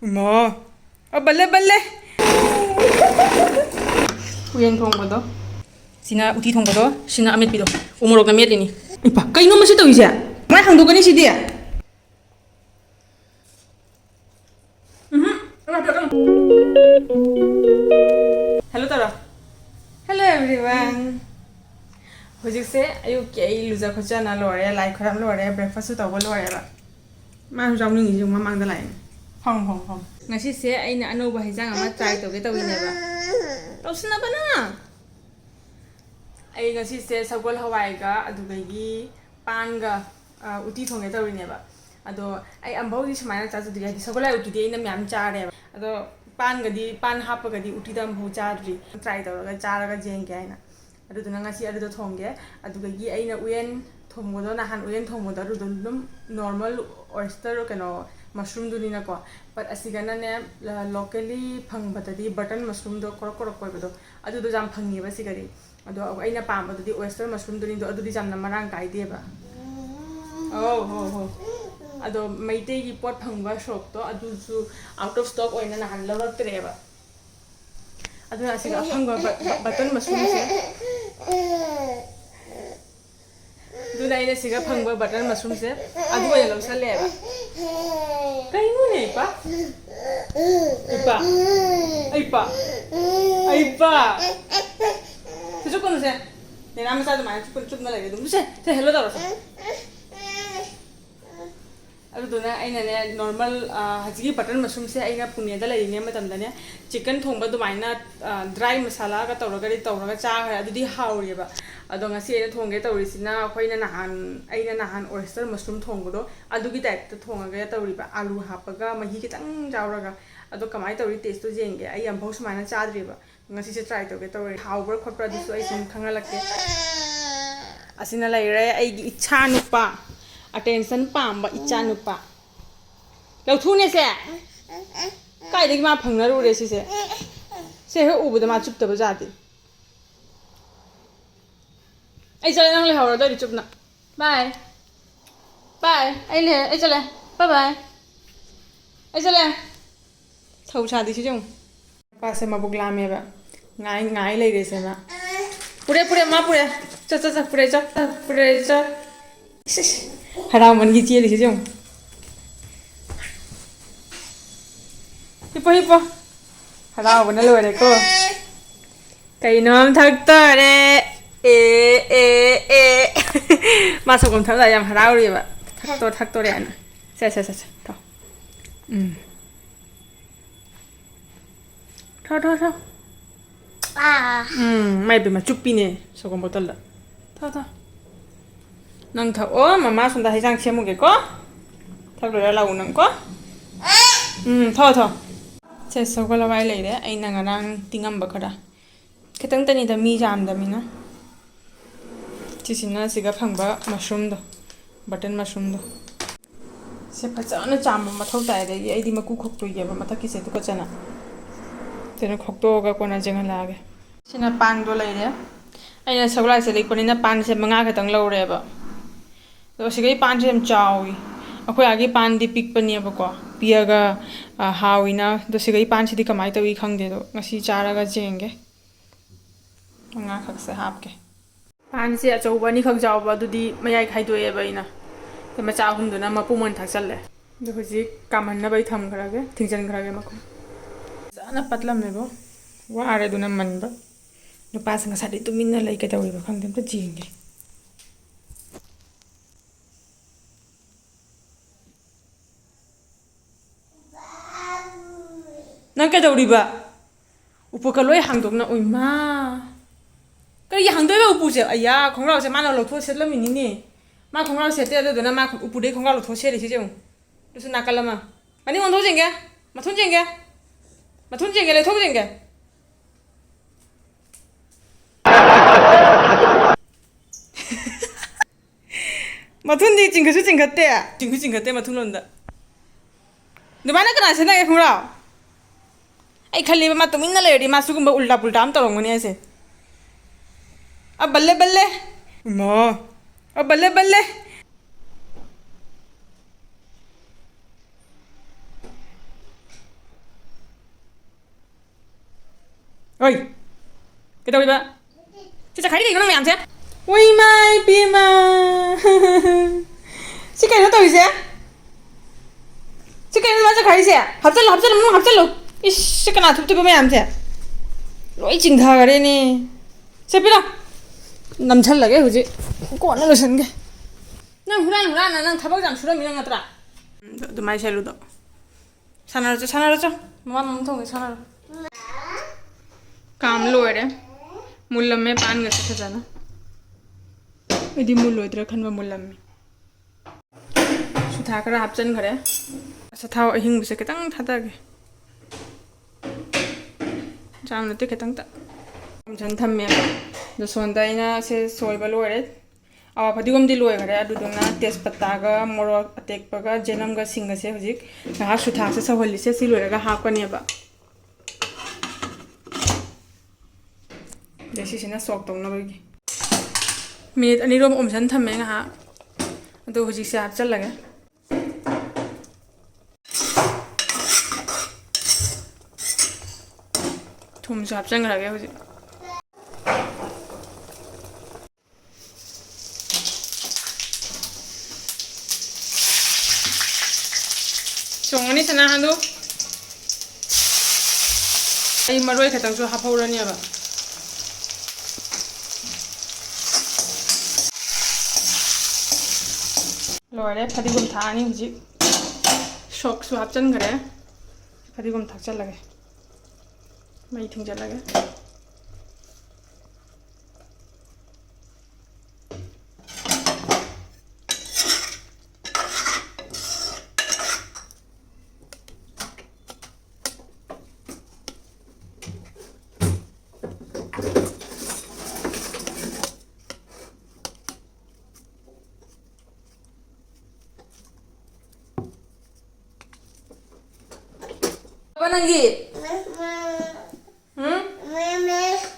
뭐? bal래 bal래. 우연 통보도. Sina uti 통보도. Sina amit pido. Umurok na miet ini. Ipa, kayo naman siya siya. May hangdo ni si dia. Hello Tara. Hello everyone. Hojikse ayuk ke ai luza khocha na lore lai khoram lore breakfast to bo lore ba. Ma jam ni ji ma mang da lai. Hong. Ngasi se aina anoba hijang ama try to ge tawine ba. Tawsina ba na? Ai ngasi se sagol hawai ga adugagi pan ga uti thonge tawine ba. Ado ai ambau di smaina cha ju di sagol ai uti di na myam cha re. Ado pan ga di pan hap ga di uti dam bu cha ri. Try to ga cha ga jeng ge aina. Ado duna ngasi ado thongge adugagi aina uyen thongmodo na han uyen thongmodo ru dum normal oyster kano mushroom duni na ko but asigana ne locally phang batadi button mushroom do korok korok koi bado adu do jam phangi ba sigari ado aina pam batadi oyster mushroom duni do adu di jam na marang kai de ba ho ado maite gi pot phang ba shop to adu su out of stock oina na han lawak tre ba adu asiga phang ba button mushroom se Duna ina siga phangba button mushroom se adu ya lo sale ba kai mu ne pa ai pa tu kono se ne nam sa ma chup na lage dum se hello da ro adu duna aina ne normal hajigi button mushroom se aina punya da lai ne matam da ne chicken thongba du maina dry masala ga tawraga cha adu di hauri ba ado ngasi ena thongge tawrisina khoina nahan oyster mushroom thongbodo adugi type ta thongaga tawriba alu hapaga mahi kitang jawraga ado kamai tawri taste to jenge ai am bhau smaina chadriba ngasi se try toge tawri hawber khopra disu ai sim khangalakke asina laire ai gi icha nupa attention pamba icha nupa lauthune se kai degi ma phangna ru re se he ubuda ma chup taba jati ai chale nang le hawra da chup na bye ai chale bye ai chale thau cha di jung pa se ma bugla me ba ngai lai re se ma pure ma pure cha pure cha harau man gi che di jung hipo harau bana lo re ko kai nom thak ta re 마서 그럼 더 나야 하라우리 봐 탁도래 하나 자 더 마이 비마 쭉비네 소금 못달라 넌더 마마 손다 해장 채무게고 탁도래 라우는 거더 소금을 와이 레이래 아이나 가랑 띵암 바카라 그땅따니다 미 잠다미나 Sina siga phangba mushroom do button mushroom do se phachana chamba mathau tai de ai di maku khok tui ge ba mathaki se tu ka chana tena khok to ga kona jenga la ge sina pan do lai re aina saglai se lekoni na pan se manga ka tang lo re ba do sigai pan se am chawi akhoi agi pan di pik pani ba ko piaga hawina do sigai pan si di kamai tawi khangde do ngasi chara ga jenge manga khak se hap ke pan se achauba ni khak jawba dudi mayai khaidoe ba ina te macha humduna mapumon thaksalle do hoji kaman na bai tham kharage thingjan kharage makum sana patlam ne bo wa are duna manba do pasanga sadi tu minna lai ka tawi ba khangdem ta jinge nang ka tawi ba upokaloi hangdok na oi ma cái gì hàng tới đâu bù ai ya không lao sẽ mang lột thua xét lắm mình nè mang không lao xét tới đâu nó mang bù đấy không lao lột thua xét đi chứ không tôi sẽ nakal mà anh đi mang thua chừng mà thua chừng lấy thua chừng mà thua đi chừng cái tệ mà thua luôn đó nếu mà nó cái nào sẽ này không lao ai khai lên mà tụi mình nó lấy đi mà suy cũng bảo ulta pulta am tao lòng này sẽ अब बल्ले बल्ले oi cái đâu đi ba chị sẽ khai cái gì nó mẹ làm thế ôi mai pima chị cái nó tôi gì chị cái nó sẽ khai gì hấp dẫn luôn hấp dẫn luôn 이씨 cái nào thụp thụp mẹ làm thế lỗi chỉnh thà cái đấy nè sẽ biết đâu nằm chân lại cái gì còn nó là chân cái năng hu란 năng 타박 잠 수라 미는 거더라 너 많이 셀로도 사나르죠 mamma 통에 사나르 काम लोरे मुल्लम में पान गसे खजाना यदि मुल्लो इधर खनवा मुल्लम में सुथा करा हापचन खरे सथाव अहिंग बिसे केतंग थादा के जाम नते केतंग ता जन थम्मे द सोंदाइना से सोइबा लोरे awa padigom di loi khare aduduna tejpata ga morok atekpa ga jenam ga singa se hojik ha sutha se saholi se si loi ga hapkani ba desi sina sok tong na bagi minute ani rom omsan thamme nga ha adu hojik se hap chal laga thum se hap chang lage hojik 종원이 sana handu ay maroi khatang so haphaurani aba loire phadigum thani huji shok su hapchan gare phadigum thakchal lage mai thingja lage Nangi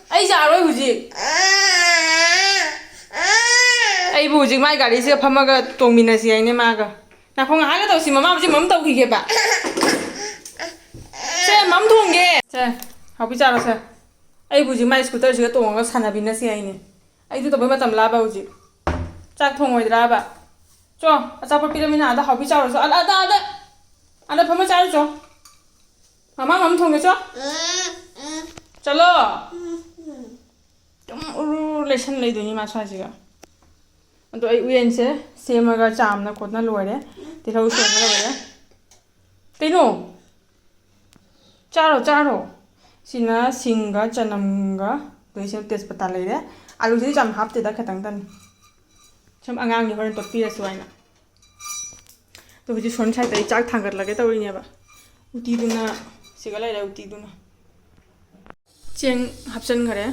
ai giả rồi hụt gì ai bù gì mai gari sẽ phàm cái tông mình là gì anh em mà cái nào không ai cái đầu xí mắm gì mắm tàu gì kìa sẽ mắm thùng kìa sẽ học bây giờ là sẽ ai bù gì mai scooter gì cái tông cái sàn bình là gì anh ai tụi tôi mới tầm lá bao gì chắc thùng rồi ra bà cho sao bây giờ mình đã học bây giờ rồi anh phàm cái trái cho Mama mắm thùng cái cho chalo lesson lấy được mà sao chứ anh tụi uyên sẽ xem mà cái chạm nó cột nó lùi đấy thì lâu xuống nó lùi đấy cái nô charo xin là xin cái chân nằm cái tôi xem test bắt lấy đấy alu thì chạm hấp thì đã khát tăng tăng chăm ăn ngang như vậy tôi phi ra xuôi nè tôi chỉ xuân chạy tới chắc thằng gật là cái tàu này bà uti đun na siga lai la uti duna cheng hapchen khare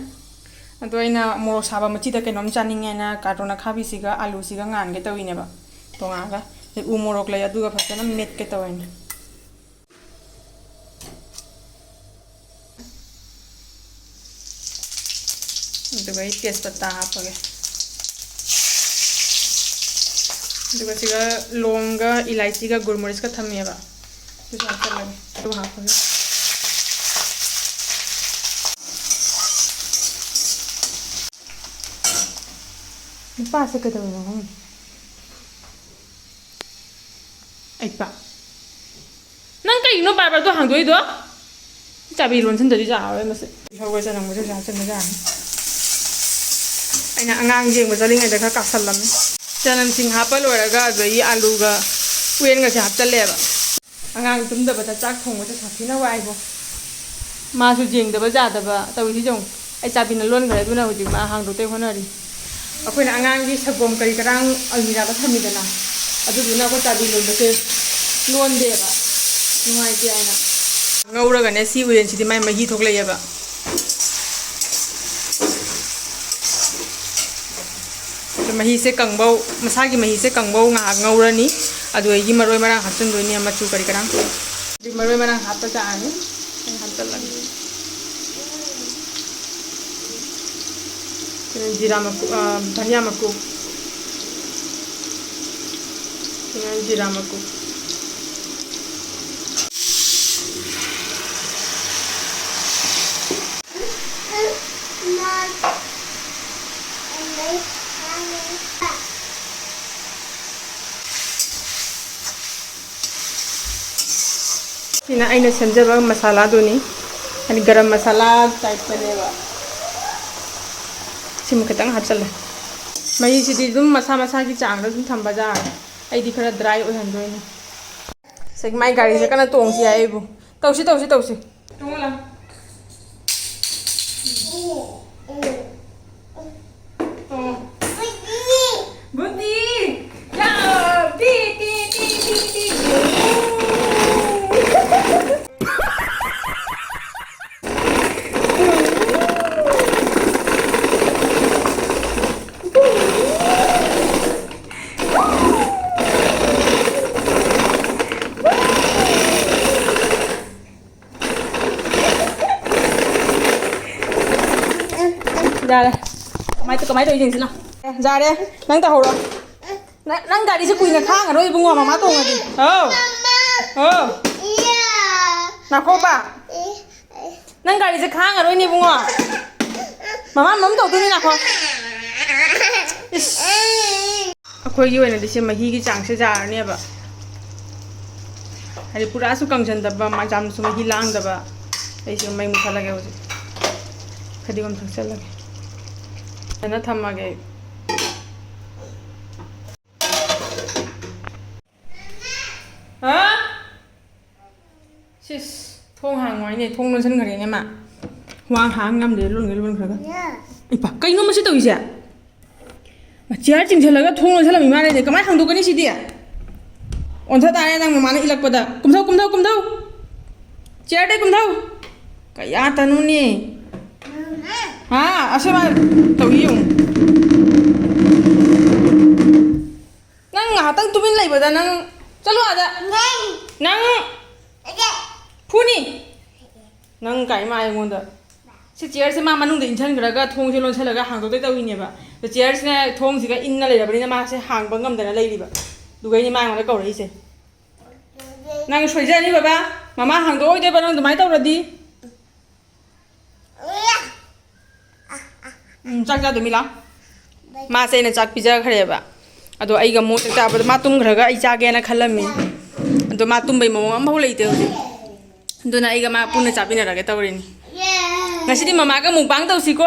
adoina moro saba machi da kenom chaning na kartona khabi siga alu siga ngan ge tawine ba tonga ga u morok lai adu ga phasana met ke tawine duga i tejpata hapage duga siga longa ilaichi ga gurmoric ka thamme ba tu sa lage tu hapage pa sẽ cái đầu nó không ấy pa năng cái nó bài bài tôi hàng đuôi đó chả bị luôn chân tới chả rồi mà sẽ sau cái chân nó sẽ chân nó ra anh là ngang riêng mà gia đình này được các sẵn lắm chân em xin hấp rồi là cái alu cái quên cái hấp chân lẹp ngang chúng ta phải chắc thùng cái hấp thì nó vay không mà số riêng đó bây giờ đó tao thì dùng ai chả bị nó luôn cái đó nào chỉ mà hàng đầu tiên hơn rồi अखोना अंगांगी सगोम करी करांग अलमीरा का थमीदना अदुदुना को चाबी लोंबसे loan देबा नुवाई के आइना ngौरगने सी उरेन सिदि माइ मही थोकलेयबा मही से कंगबौ मसागी मही से कंगबौ nga ngौरनी अदुई मरोय मरा हचन दोनी मचु करी करांग दि मरोय मरा हात ता आनी हात लग जीरा मकु धनिया मकु जीरा मकु Sina aina semjaba masala doni. Ani garam masala type paneba. Sim khatang hapsal. Mai sidi dum masa masa ki chang da dum thamba ja. Ai di khara dry oihan doini. Sek mai gari se kana tong si ai bu. Tausi. Tongla. Bundi. Ya, bi. Ra đây. Cái máy tôi dừng xin nào. Ra đây. Nâng tao hổ rồi. Nâng gà đi sẽ quỳ là khang ở đây bông ngò mà má tùng rồi gì. Nào khô bà. Nâng gà đi sẽ khang ở đây nè bông ngò. Mà má mắm tàu tôi đi nào khô. Akhoi gi oina dise mahi gi chang se jar ne ba. Hari pura su kang jan da ba ma jam su mahi lang da ba. Ai se mai mu khala ge hoji. Khadi gam thak chal lage. Ana thamma ge. Ha? Sis thong hang ngoi ne thong non san khare ne ma. Wang hang ngam de lun khara. Ai pa kai no ma se to ise. Mà chia chỉnh trở lại cái thùng rồi sao làm gì mà này để cái máy hàng đồ cái gì đi à? Ổn thật ta đang mà má này ilak pada. Cùng thâu. Chia đây cùng thâu. Cái à ta nun nè. À, sao mà tàu dùng. Nang ngả tăng tụi mình lấy bữa nang. Sao luôn à? Nang. Phuni. Nang cái mai ngon đó. Si chair se ma manung de inchan graga thong se lon se laga hang to tawini ba the chair se thong siga inna le rabani ma se hang bangam dana le riba dugai ni ma ngala ko ri se nang shoi ja ni baba mama hang do de banang mai taw radi chak ja do mila ma se na chak pija khare ba ado ai ga mo ta ba ma tum graga ai cha ge na khalami ado ma tum bai mo am ho leite ado na ai ga ma puna cha pina ra ge tawrini Ngasih mama ka mukbang tau sih ko.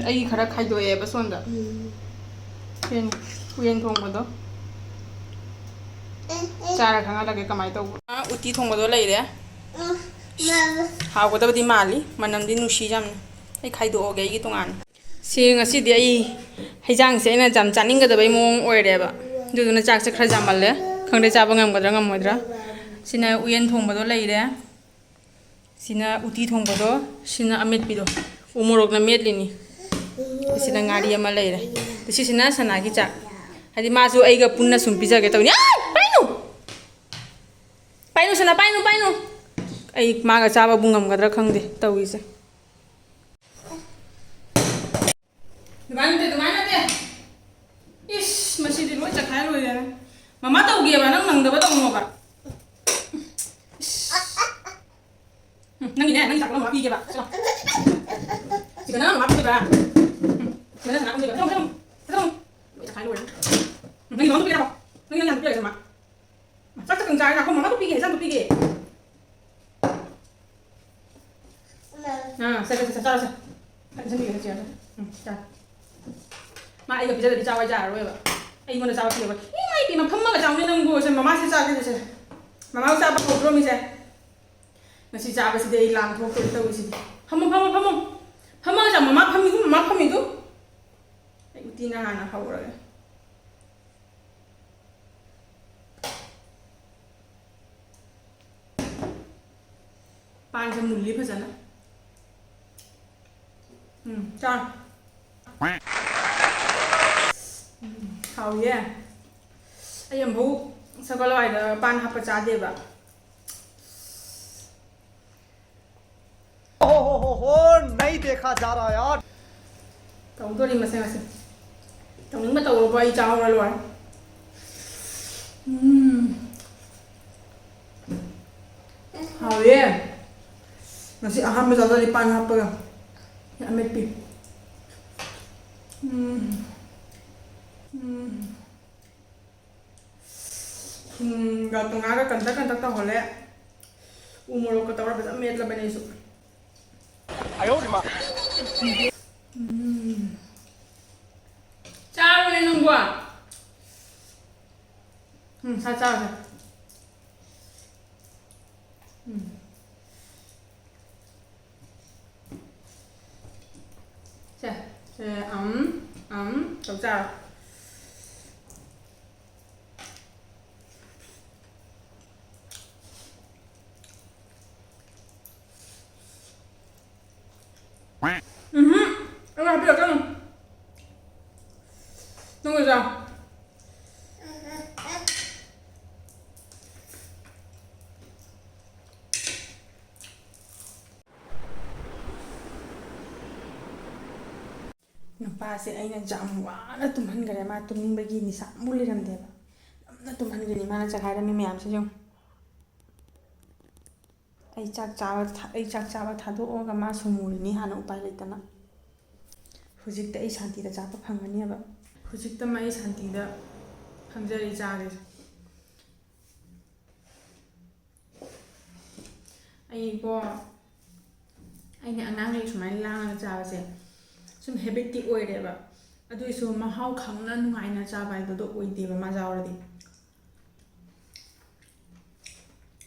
Ai khara khai do e ba sonda. Uyen thong ba do. Chara khanga lage kamai tau. Uti thong ba do lai re. Haw ko da di mali manam di nusi jam. Ai khai do ge gi tongan. Si ngasih di ai haijang se na jam chaning ga da bai mong oi re ba. Du na chak se khara jam mal le. Khang de cha ba ngam ga dra ngam moi dra. Sina uyen thong ba do lai re. Sina uti thong bodo sina amet pido umorok na met lini sina ngari ama lai re si sina sana ki cha hadi ma su ai ga punna sum pija ge tawni painu sana painu ai ma ga cha ba bungam ga dra khang de tawi se dumana te is masi di loi cha khai loi re mama taw ge ba nang da ba taw mo ba Nang ini, nang tak lama pergi ke pak. Jika nang lama pergi pak. Jika nang pergi pak. Tolong. Kita kayu ya. Nang ini mau pergi apa? Nang ini yang pergi sama. Saya cakap jangan aku mama tu pergi, saya tu pergi. Nah, saya. Saya pergi ke sana. Jangan. Mak ayah bisa dari Jawa jar, weh pak. Ayah mana Jawa pergi pak. Ini mai pergi, mak kamu ke Jawa ni nang go, saya mama saya cakap je. Mama usah apa kau belum saya. Nasi cha ba si de lang thok to to si pham ja mama phami du ai uti na hana hawra pan sa mulli phajana cha how yeah ai am bhu sakalai da pan hapa cha de ba हो नहीं देखा जा रहा यार tàu tôi đi mà xem tàu những mà tàu quay trao ra luôn hào yeah nasi aham bây giờ đi pan hấp rồi ya mệt pi ꯊꯨꯝꯒ ꯇꯣꯉꯥꯟꯒ contact contact ꯇꯧꯍꯜꯂꯦ ꯎ ꯃꯣꯔꯣꯛꯀ ꯇꯧꯔ ꯐꯖꯅ ꯃꯦꯠꯂꯕꯅꯦ ꯑꯩꯁꯨ ꯆꯥꯕꯅꯦ ꯅꯪꯕꯣ ꯁꯥ ꯆꯥꯔꯁꯦ 자, 저 자. 이거 앞에 여자는 넘어자. ꯅꯨꯄꯥꯁꯦ ꯑꯩꯅ ꯌꯥꯝ ꯋꯥꯅ ꯇꯨꯝꯍꯟꯈꯔꯦ ꯃꯥ ꯇꯨꯝꯅꯤꯡꯕꯒꯤ ꯅꯤꯁꯥ ꯑꯃꯨꯛ ꯂꯩꯔꯝꯗꯦꯕ ꯌꯥꯝꯅ ꯇꯨꯝꯍꯟꯒꯅꯤ ꯃꯥꯅ ꯆꯈꯥꯏꯔꯝꯃꯤ ꯃꯌꯥꯝꯁꯦ ꯌꯦꯡꯉꯨ ꯑꯩ ꯆꯥꯛ ꯆꯥꯕ ꯊꯥꯗꯣꯛꯑꯒ ꯃꯥ ꯁꯨꯝꯃꯨꯔꯤꯅꯤ ꯍꯥꯟꯅ ꯎꯄꯥꯏ ꯂꯩꯇꯅ ꯍꯧꯖꯤꯛꯇ ꯑꯩ ꯁꯥꯟꯇꯤꯗ ꯆꯥꯕ ꯐꯪꯒꯅꯦꯕ ꯍꯧꯖꯤꯛꯇ ꯑꯩ ꯁꯥꯟꯇꯤꯗ ꯐꯪꯖꯔꯤ ꯆꯥꯒꯦꯁꯦ ꯑꯩꯀꯣ ꯑꯩꯅ ꯑꯉꯥꯡꯈꯩ ꯁꯨꯃꯥꯏꯅ ꯂꯥꯡꯉꯒ ꯆꯥꯕꯁꯦ ꯁꯨꯝ ꯍꯦꯕꯤꯠꯇꯤ ꯑꯣꯏꯔꯦꯕ ꯑꯗꯨꯏꯁꯨ ꯃꯍꯥꯎ ꯈꯪꯅ ꯅꯨꯡꯉꯥꯏꯅ ꯆꯥꯕ ꯍꯥꯏꯕꯗꯣ ꯑꯣꯏꯗꯦꯕ ꯃꯥ ꯌꯥꯎꯔꯗꯤ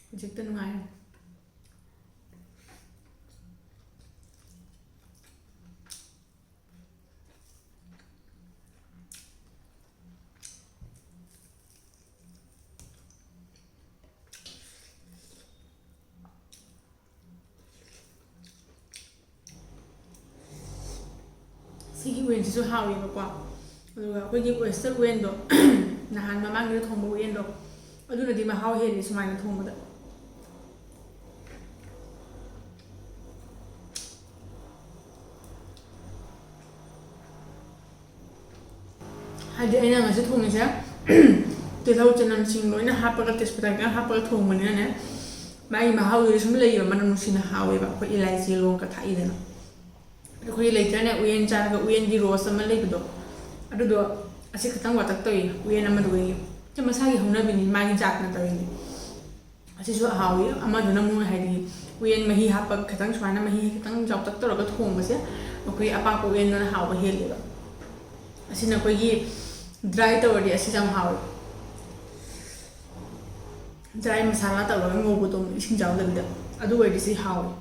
ꯍꯧꯖꯤꯛꯇ ꯅꯨꯡꯉꯥꯏꯔꯦ ꯁꯤꯒꯤ ꯎꯌꯦꯟꯁꯤꯁꯨ ꯍꯥꯎꯋꯦꯕꯀꯣ ꯑꯗꯨꯒ ꯑꯩꯈꯣꯏꯒꯤ ꯑꯣꯏꯁꯇꯔ ꯎꯌꯦꯟꯗꯣ ꯅꯍꯥꯟ ꯃꯃꯥꯡꯗ ꯊꯣꯡꯕ ꯎꯌꯦꯟꯗꯣ ꯑꯗꯨꯅꯗꯤ ꯃꯍꯥꯎ ꯍꯦꯜꯂꯤ ꯁꯨꯃꯥꯏꯅ ꯊꯣꯡꯕꯗ ꯍꯥꯏꯗꯤ ꯑꯩꯅ ꯉꯁꯤ ꯊꯣꯡꯉꯤꯁꯦ ꯇꯤꯜꯍꯧ ꯆꯅꯝ ꯁꯤꯡ ꯂꯣꯏꯅ ꯍꯥꯞꯄꯒ ꯇꯦꯖꯄꯇꯥ ꯈꯤꯇꯪ ꯍꯥꯞꯄꯒ ꯊꯣꯡꯕꯅꯤꯅꯅꯦ ꯃꯥꯒꯤ ꯃꯍꯥꯎꯗꯨꯗꯤ ꯁꯨꯝ ꯂꯩꯌꯦꯕ ꯃꯅꯝ ꯅꯨꯡꯁꯤꯅ ꯍꯥꯎꯋꯦꯕ ꯑꯩꯈꯣꯏ ꯏꯂꯥꯏꯆꯤ ꯂꯣꯡꯒ ꯊꯥꯛꯏꯗꯅ ꯑꯩꯈꯣꯏꯒꯤ ꯂꯩꯇ꯭ꯔꯅꯦ ꯎꯌꯦꯟ ꯆꯥꯔꯒ ꯎꯌꯦꯟꯒꯤ ꯔꯣꯁ ꯑꯃ ꯂꯩꯕꯗꯣ ꯑꯗꯨꯗꯣ ꯑꯁꯤ ꯈꯤꯇꯪ ꯋꯥꯇꯛ ꯇꯧꯏ ꯎꯌꯦꯟ ꯑꯃꯗꯨꯒꯤ ꯁꯤ ꯃꯁꯥꯒꯤ ꯍꯧꯅꯕꯤꯅꯤ ꯃꯥꯒꯤ ꯖꯥꯠꯅ ꯇꯧꯔꯤꯅꯤ ꯑꯁꯤꯁꯨ ꯍꯥꯎꯋꯤ ꯑꯃꯗꯨꯅ ꯑꯃꯨꯛ ꯍꯥꯏꯗꯤ ꯎꯌꯦꯟ ꯃꯍꯤ ꯍꯥꯞꯄꯒ ꯈꯤꯇꯪ ꯁꯨꯃꯥꯏꯅ ꯃꯍꯤ ꯈꯤꯇꯪ ꯖꯥꯎꯇꯛ ꯇꯧꯔꯒ ꯊꯣꯡꯕꯁꯦ ꯑꯩꯈꯣꯏ ꯑꯄꯥꯛꯄ ꯎꯌꯦꯟꯗꯨꯅ ꯍꯥꯎꯕ ꯍꯦꯜꯂꯦꯕ ꯑꯁꯤꯅ ꯑꯩꯈꯣꯏꯒꯤ ꯗ꯭ꯔꯥꯏ ꯇꯧꯔꯗꯤ ꯑꯁꯤꯁꯦ ꯌꯥꯝ ꯍꯥꯎꯋꯤ ꯗ꯭ꯔꯥꯏ ꯃꯁꯥꯂꯥ ꯇꯧꯔꯒ ꯉꯧꯕꯗꯣ ꯏꯁꯤꯡ ꯌꯥꯎꯗꯕꯤꯗ ꯑꯗꯨ ꯑꯣꯏꯔꯗꯤ ꯁꯤ ꯍꯥꯎꯋꯤ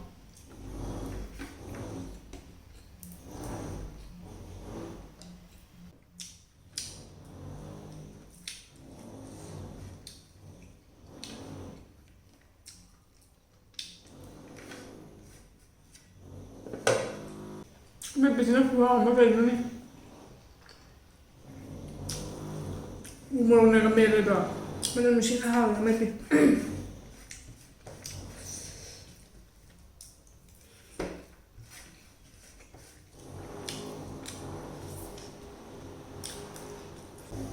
ꯃꯦꯠꯄꯁꯤꯅ ꯈꯨꯍꯥꯎ ꯑꯃ ꯀꯩꯅꯣꯅꯦ ꯎ ꯃꯣꯔꯣꯛꯅꯒ ꯃꯦꯠꯂꯣꯏꯗ꯭ꯔꯣ ꯃꯅꯝ ꯅꯨꯡꯁꯤꯅ ꯍꯥꯎꯋꯤ ꯑꯃꯗꯤ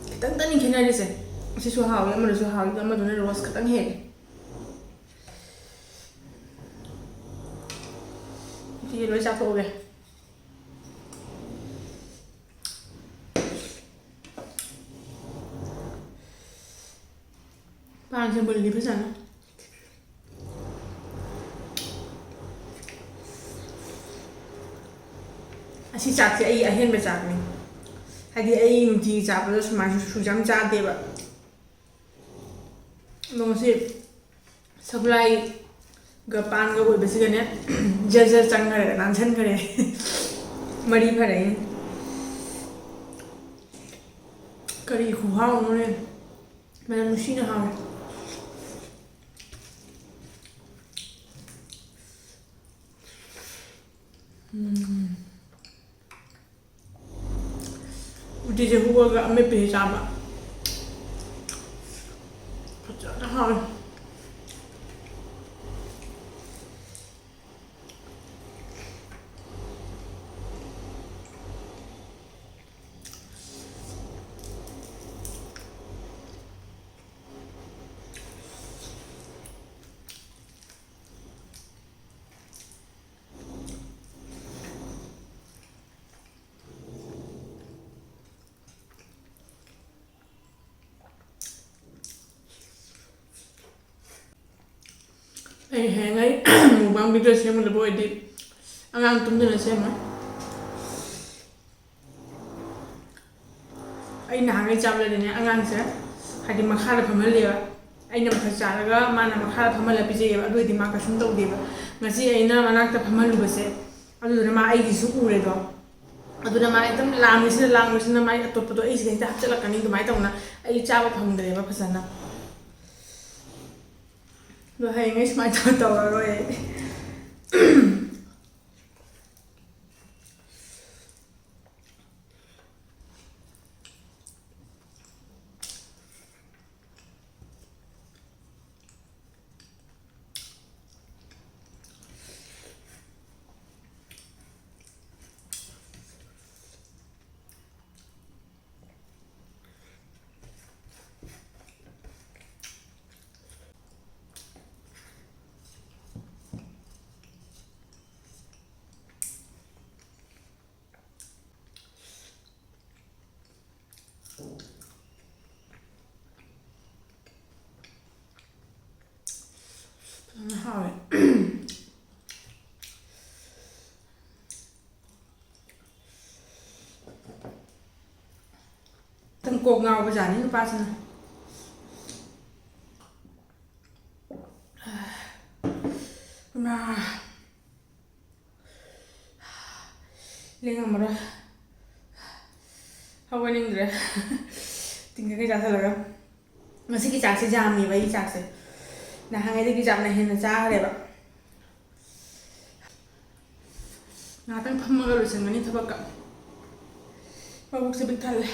ꯈꯤꯇꯪꯇꯅꯤ ꯈꯦꯠꯅꯔꯤꯁꯦ ꯑꯁꯤꯁꯨ ꯍꯥꯎꯋꯤ ꯑꯃꯗꯁꯨ ꯍꯥꯎꯋꯤ ꯑꯃꯗꯨꯅ ꯔꯣꯁ ꯈꯤꯇꯪ ꯍꯦꯜꯂꯤ ꯁꯤ ꯂꯣꯏ ꯆꯥꯊꯣꯛꯑꯒꯦ ꯄꯥꯟꯁꯦ ꯃꯨꯜꯂꯤ ꯐꯖꯅ ꯑꯁꯤ ꯆꯥꯛꯁꯦ ꯑꯩ ꯑꯍꯦꯟꯕ ꯆꯥꯛꯅꯤ ꯍꯥꯏꯗꯤ ꯑꯩ ꯅꯨꯡꯇꯤꯒꯤ ꯆꯥꯕꯗ ꯁꯨꯃꯥꯏꯅ ꯁꯨꯖꯥꯝ ꯆꯥꯗꯦꯕ ꯑꯗꯣ ꯉꯁꯤ ꯁꯒꯣꯜꯍꯋꯥꯏꯒ ꯄꯥꯟꯒ ꯑꯣꯏꯕꯁꯤꯒꯅꯦ ꯖꯔ ꯆꯪꯈ꯭ꯔꯦ ꯅꯥꯟꯁꯤꯟꯈ꯭ꯔꯦ ꯃꯔꯤ ꯐꯔꯛꯏ ꯀꯔꯤ ꯈꯨꯍꯥꯎꯅꯣꯅꯦ ꯃꯅꯝ ꯅꯨꯡꯁꯤꯅ ꯍꯥꯎꯋꯦ 우리제 후보가 안 맵게 잡아. 자, ꯑꯩ ꯍꯌꯦꯡꯉꯩ ꯃꯨꯛꯕꯥꯡ ꯚꯤꯗꯤꯑꯣ ꯁꯦꯝꯒꯗꯕ ꯑꯣꯏꯔꯗꯤ ꯑꯉꯥꯡ ꯇꯨꯝꯗꯅ ꯁꯦꯝꯃꯣꯏ ꯑꯩ ꯅꯍꯥꯟꯒꯩ ꯆꯥꯕꯗꯗꯤꯅꯦ ꯑꯉꯥꯡꯁꯦ ꯍꯥꯏꯗꯤ ꯃꯈꯥꯗ ꯐꯝꯍꯜꯂꯦꯕ ꯑꯩꯅ ꯃꯊꯛ ꯆꯥꯔꯒ ꯃꯥꯅ ꯃꯈꯥꯗ ꯐꯝꯍꯜꯂ ꯄꯤꯖꯩꯑꯕ ꯑꯗꯨ ꯑꯣꯏꯔꯗꯤ ꯃꯥ ꯀꯩꯁꯨꯝ ꯇꯧꯗꯦꯕ ꯉꯁꯤ ꯑꯩꯅ ꯃꯅꯥꯛꯇ ꯐꯝꯍꯜꯂꯨꯕꯁꯦ ꯑꯗꯨꯗꯨꯅ ꯃꯥ ꯑꯩꯒꯤꯁꯨ ꯎꯔꯦꯗꯣ ꯑꯗꯨꯅ ꯃꯥ ꯑꯗꯨꯝ ꯂꯥꯡꯕꯁꯤꯅ ꯃꯥꯏ ꯑꯇꯣꯞꯄꯗꯣ ꯑꯩꯁꯤꯗ ꯍꯦꯛꯇ ꯍꯥꯞꯆꯤꯜꯂꯛꯀꯅꯤ ꯑꯗꯨꯃꯥꯏꯅ ꯇꯧꯅ ꯑꯩ ꯆꯥꯕ ꯐꯪꯗ꯭ꯔꯦꯕ ꯐꯖꯅ ꯑꯗꯣ ꯍꯌꯦꯡꯉꯩ ꯁꯨꯃꯥꯏꯅ ꯇꯧꯔꯔꯣꯏ ꯑꯩ 하왜 ꯀꯣꯛ ꯉꯥꯎꯕꯖꯥꯠꯅꯤ ꯅꯨꯄꯥꯁꯤꯅ ꯂꯦꯡꯉꯝꯃꯔꯣꯏ ꯍꯧꯒꯠꯅꯤꯡꯗ꯭ꯔꯦ ꯇꯤꯡꯒꯩ ꯆꯥꯁꯤꯜꯂꯒ ꯉꯁꯤꯒꯤ ꯆꯥꯛꯁꯦ ꯌꯥꯝꯃꯦꯕ ꯑꯩꯒꯤ ꯆꯥꯛꯁꯦ ꯅꯍꯥꯟꯉꯩꯗꯒꯤ ꯆꯥꯛꯅ ꯍꯦꯟꯅ ꯆꯥꯈ꯭ꯔꯦꯕ ꯉꯥꯛꯇꯪ ꯐꯝꯃꯒ ꯂꯣꯏꯁꯤꯟꯒꯅꯤ ꯊꯕꯛꯀ ꯃꯕꯨꯛꯁꯦ ꯄꯤꯛ ꯊꯜꯂꯦ